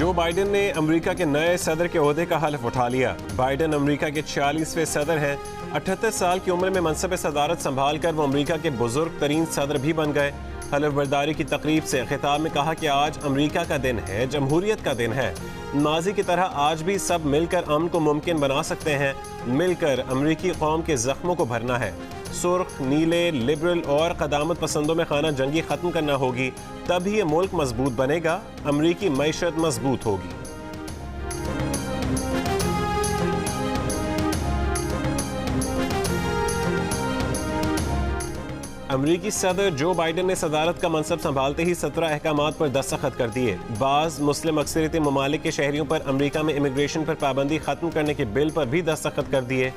Joe Biden ने America के नए सदर के ओहदे का हल्फ उठा लिया। बाइडेन अमेरिका के 46वें सदर हैं। 78 साल की उम्र में मनसब सदारत संभाल कर वो अमेरिका के बुजुर्ग तरीन सदर भी बन गए। हल्फ बर्दारी की तकरीब से खिताब में कहा कि आज अमेरिका का दिन है, जमहूरियत का दिन है। माजी की तरह आज भी सब मिलकर अमन को मुमकिन बना सकते हैं। मिलकर अमेरिकी कौम के जख्मों को भरना है। सुर्ख, नीले, लिबरल और क़दामत पसंदों में खाना जंगी ख़त्म करना होगी, तभी ये मुल्क मजबूत बनेगा, अमरीकी मईशत मजबूत होगी। अमरीकी सदर जो बाइडेन ने सदारत का मनसब संभालते ही 17 अहकामात पर दस्तखत कर दिए। बाज़ मुस्लिम अक्सरियती ममालिक के शहरियों पर अमरीका में इमिग्रेशन पर पाबंदी खत्म करने के बिल पर भी दस्तखत कर दिए।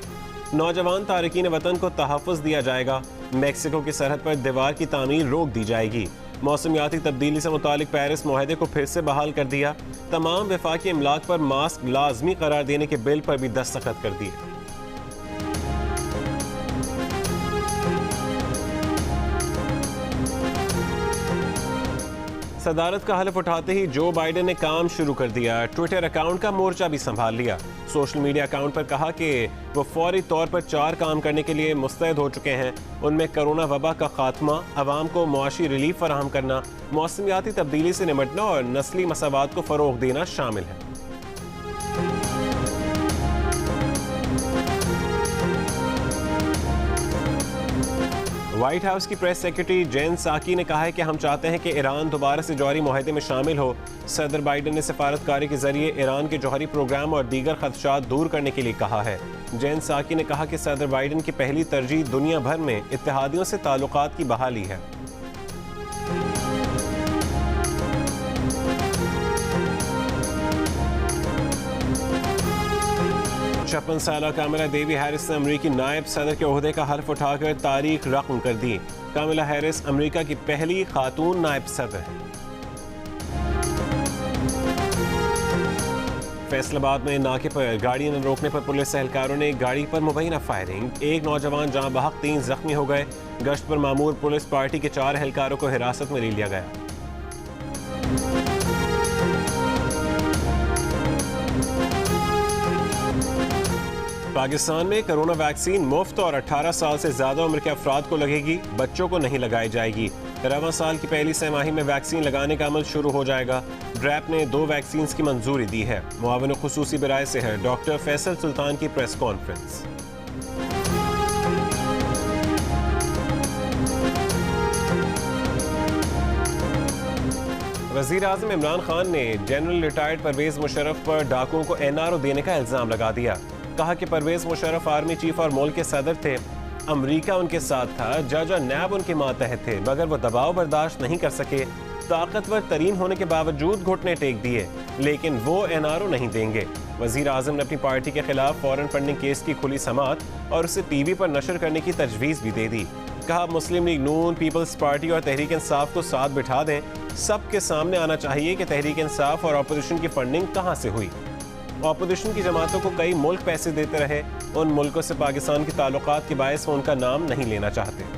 नौजवान तारकीन वतन को तहफ़्फ़ुज़ दिया जाएगा। मैक्सिको की सरहद पर दीवार की तामीर रोक दी जाएगी। मौसमियाती तब्दीली से मुतालिक पेरिस मुआहदे को फिर से बहाल कर दिया। तमाम वफाकी इमलाक पर मास्क लाजमी करार देने के बिल पर भी दस्तखत कर दिए। सदारत का हल्फ उठाते ही जो बाइडेन ने काम शुरू कर दिया। ट्विटर अकाउंट का मोर्चा भी संभाल लिया। सोशल मीडिया अकाउंट पर कहा कि वो फौरी तौर पर 4 काम करने के लिए मुस्तैद हो चुके हैं। उनमें कोरोना वबा का खात्मा, आवाम को मुआशी रिलीफ फराहम करना, मौसमियाती तब्दीली से निपटना और नस्ली मसावात को फ़रोग़ देना शामिल है। व्हाइट हाउस की प्रेस सेक्रेटरी जेन साकी ने कहा है कि हम चाहते हैं कि ईरान दोबारा से जौहरी मुआहदे में शामिल हो। सदर बाइडेन ने सफारतकारी के जरिए ईरान के जौहरी प्रोग्राम और दीगर खदशात दूर करने के लिए कहा है। जेन साकी ने कहा कि सदर बाइडेन की पहली तरजीह दुनिया भर में इत्तेहादियों से ताल्लुकात की बहाली है। छप्पन साल कामिला देवी हैरिस ने अमेरिकी नायब सदर के ओहदे का हल्फ उठाकर तारीख रकम कर दी। कामिला हैरिस अमेरिका की पहली खातून नायब सदर है। फैसलाबाद में नाके पर गाड़ी न रोकने पर पुलिस एहलकारों ने गाड़ी पर मुबैना फायरिंग। एक नौजवान जहां बहक 3 जख्मी हो गए। गश्त पर मामूर पुलिस पार्टी के 4 एहलकारों को हिरासत में ले लिया गया। पाकिस्तान में कोरोना वैक्सीन मुफ्त और 18 साल से ज्यादा उम्र के अफराद को लगेगी, बच्चों को नहीं लगाई जाएगी। रवां साल की पहली तिमाही में वैक्सीन लगाने का अमल शुरू हो जाएगा। ड्रैप ने 2 वैक्सीन की मंजूरी दी है। मुआविन खुसूसी बराए से है डॉक्टर फैसल सुल्तान की प्रेस कॉन्फ्रेंस। वज़ीर आज़म इमरान खान ने जनरल रिटायर्ड परवेज मुशर्रफ पर डाकुओं को NRO देने का इल्ज़ाम लगा दिया। कहा कि परवेज मुशर्रफ आर्मी चीफ और मुल्क के सदर थे। अमेरिका उनके साथ था, जज और नैब उनके मातहत थे, मगर वो दबाव बर्दाश्त नहीं कर सके। ताकतवर तरीन होने के बावजूद घुटने टेक दिए, लेकिन वो NRO नहीं देंगे। वज़ीर आज़म ने अपनी पार्टी के खिलाफ फॉरेन फंडिंग केस की खुली समाअत और उसे TV पर नशर करने की तजवीज़ भी दे दी। कहा मुस्लिम लीग नून, पीपल्स पार्टी और तहरीक इंसाफ को साथ बिठा दें। सबके सामने आना चाहिए कि तहरीक इंसाफ और अपोजिशन की फंडिंग कहाँ से हुई। अपोजिशन की जमातों को कई मुल्क पैसे देते रहे। उन मुल्कों से पाकिस्तान के ताल्लुकात के बायस वो उनका नाम नहीं लेना चाहते।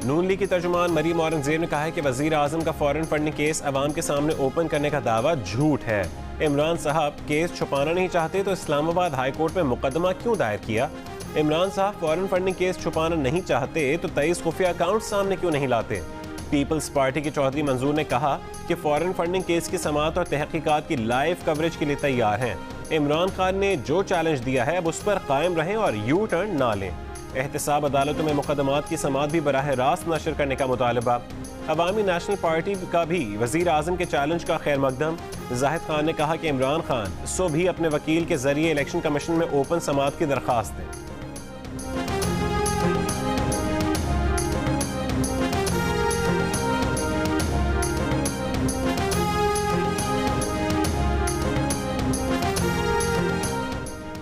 नून लीग की तर्जुमान मरीम औरंगजेब ने कहा है कि वज़ीर आज़म का फॉरेन फंडिंग केस अवाम के सामने ओपन करने का दावा झूठ है। इमरान साहब केस छुपाना नहीं चाहते तो इस्लामाबाद हाई कोर्ट में मुकदमा क्यों दायर किया? इमरान साहब फॉरेन फंडिंग केस छुपाना नहीं चाहते तो 23 खुफिया अकाउंट सामने क्यों नहीं लाते? पीपल्स पार्टी के चौधरी मंजूर ने कहा कि फॉरेन फंडिंग केस की समाअत और तहकीकात की लाइव कवरेज के लिए तैयार हैं। इमरान खान ने जो चैलेंज दिया है अब उस पर कायम रहें और यू टर्न ना लें। एहतसाब अदालतों में मुकदमात की समाअत भी बराह रास्त नशर करने का मुतालबा। अवामी नेशनल पार्टी का भी वज़ीर आज़म के चैलेंज का खैर मकदम। जाहिद खान ने कहा कि इमरान खान सो भी अपने वकील के जरिए इलेक्शन कमीशन में ओपन समाअत की दरख्वास्त दें।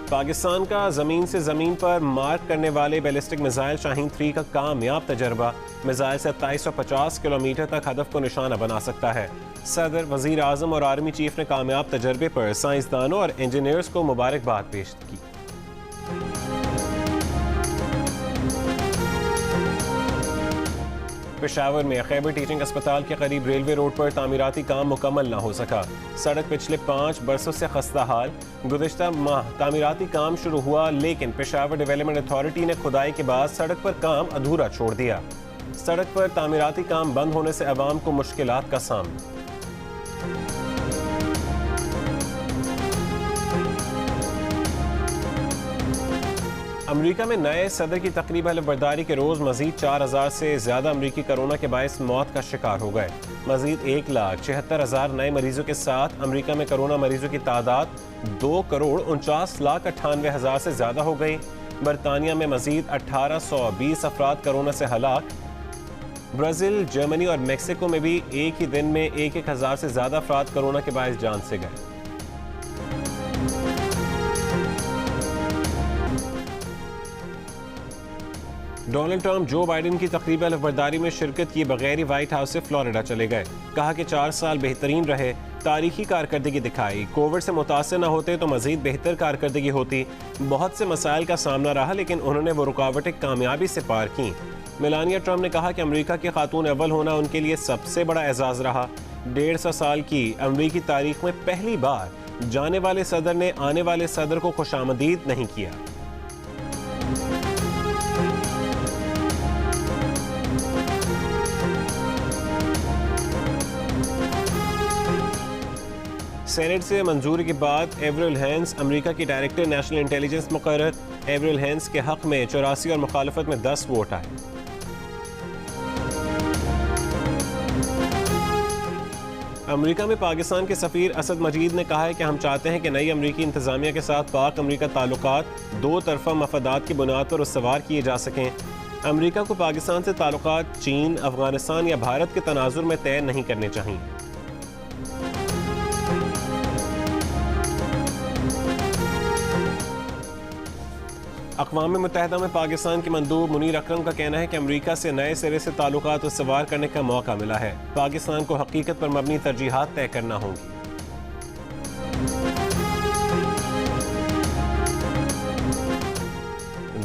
पाकिस्तान का ज़मीन से ज़मीन पर मार्क करने वाले बैलिस्टिक मिसाइल शाहीन 3 का कामयाब तजर्बा। मिसाइल से 2750 किलोमीटर तक हदफ को निशाना बना सकता है। सदर, वज़ीर आज़म और आर्मी चीफ ने कामयाब तजर्बे पर साइंसदानों और इंजीनियर्स को मुबारकबाद पेश की। पेशावर में खैबर टीचिंग अस्पताल के करीब रेलवे रोड पर तामीराती काम मुकम्मल न हो सका। सड़क पिछले 5 बरसों से खस्ता हाल। गुज़िश्ता माह तामीराती काम शुरू हुआ, लेकिन पेशावर डेवलपमेंट अथॉरिटी ने खुदाई के बाद सड़क पर काम अधूरा छोड़ दिया। सड़क पर तामीराती काम बंद होने से अवाम को मुश्किलात का सामना। अमेरिका में नए सदर की तकरीब हलफबरदारी के रोज़ मजीद 4000 से ज़्यादा अमरीकी कोरोना के बायस मौत का शिकार हो गए। मजीद 1,76,000 नए मरीजों के साथ अमेरिका में कोरोना मरीजों की तादाद 2,49,98,000 से ज़्यादा हो गई। बरतानिया में मजीद 1820 अफराद कोरोना से हलाक। ब्राज़ील, जर्मनी और मेक्सिको में भी एक ही दिन में 1,000 से ज़्यादा अफराद कोरोना के बायस जान से गए। डोनाल्ड ट्रंप जो बाइडेन की तकरीब हलफबरदारी में शिरकत किए बगैर ही व्हाइट हाउस से फ्लोरिडा चले गए। कहा कि 4 साल बेहतरीन रहे, तारीखी कारकर्दगी दिखाई। कोविड से मुतासर न होते तो मजीद बेहतर कारकर्दगी होती। बहुत से मसाइल का सामना रहा, लेकिन उन्होंने वो रुकावटें कामयाबी से पार की। मेलानिया ट्रंप ने कहा कि अमेरिका की खातून अव्वल होना उनके लिए सबसे बड़ा एजाज़ रहा। 150 साल की अमरीकी तारीख में पहली बार जाने वाले सदर ने आने वाले सदर को खुशामदीद नहीं किया। सेनेट से मंजूरी के बाद एवरिल हैंस अमेरिका की डायरेक्टर नेशनल इंटेलिजेंस मुकर्रर। एवरिल हैंस के हक में 84 और मुखालफत में 10 वोट आए। अमेरिका में पाकिस्तान के सफीर असद मजीद ने कहा है कि हम चाहते हैं कि नई अमेरिकी इंतजामिया के साथ पाक अमेरिका ताल्लुकात 2 तरफा मफादात की बुनियाद पर उसवार किए जा सकें। अमेरिका को पाकिस्तान से ताल्लुकात चीन, अफगानिस्तान या भारत के तनाजुर में तय नहीं करने चाहिए। अक़वाम मुत्तहिदा में पाकिस्तान के मंदूब मुनीर अकरम का कहना है कि अमेरिका से नए सिरे से ताल्लुकात उसवार करने का मौका मिला है। पाकिस्तान को हकीकत पर मबनी तरजीहात तय करना होंगी।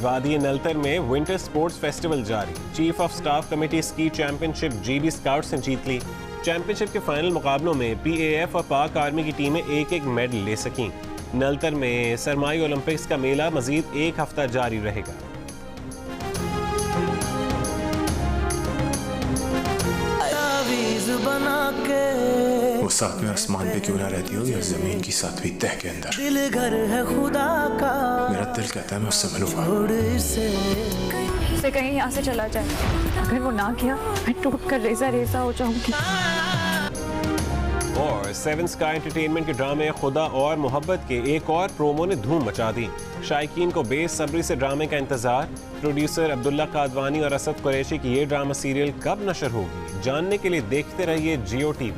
वादी नलतर में विंटर स्पोर्ट्स फेस्टिवल जारी। Chief of staff committee ski championship GB scouts ने जीत ली। चैंपियनशिप के फाइनल मुकाबलों में PAF और पाक आर्मी की टीमें एक एक मेडल ले सकीं। नलतर में सरमाई ओलंपिक्स का मेला मजीद 1 हफ्ता जारी रहेगा। वो सातवें आसमान पे क्यों ना रहती हो या जमीन की 7वीं तह के अंदर। दिल घर है खुदा का, मेरा दिल कहता है मैं उससे मिलूंगा। उसे कहीं यहाँ से चला जाए। अगर वो ना किया मैं टूट कर रेजा रेजा हो जाऊंगी। और 7 स्काई एंटरटेनमेंट के ड्रामे खुदा और मोहब्बत के एक और प्रोमो ने धूम मचा दी। शायकीन को बेसब्री से ड्रामे का इंतजार। प्रोड्यूसर अब्दुल्ला कादवानी और असद कुरैशी की ये ड्रामा सीरियल कब नशर होगी, जानने के लिए देखते रहिए Jio TV।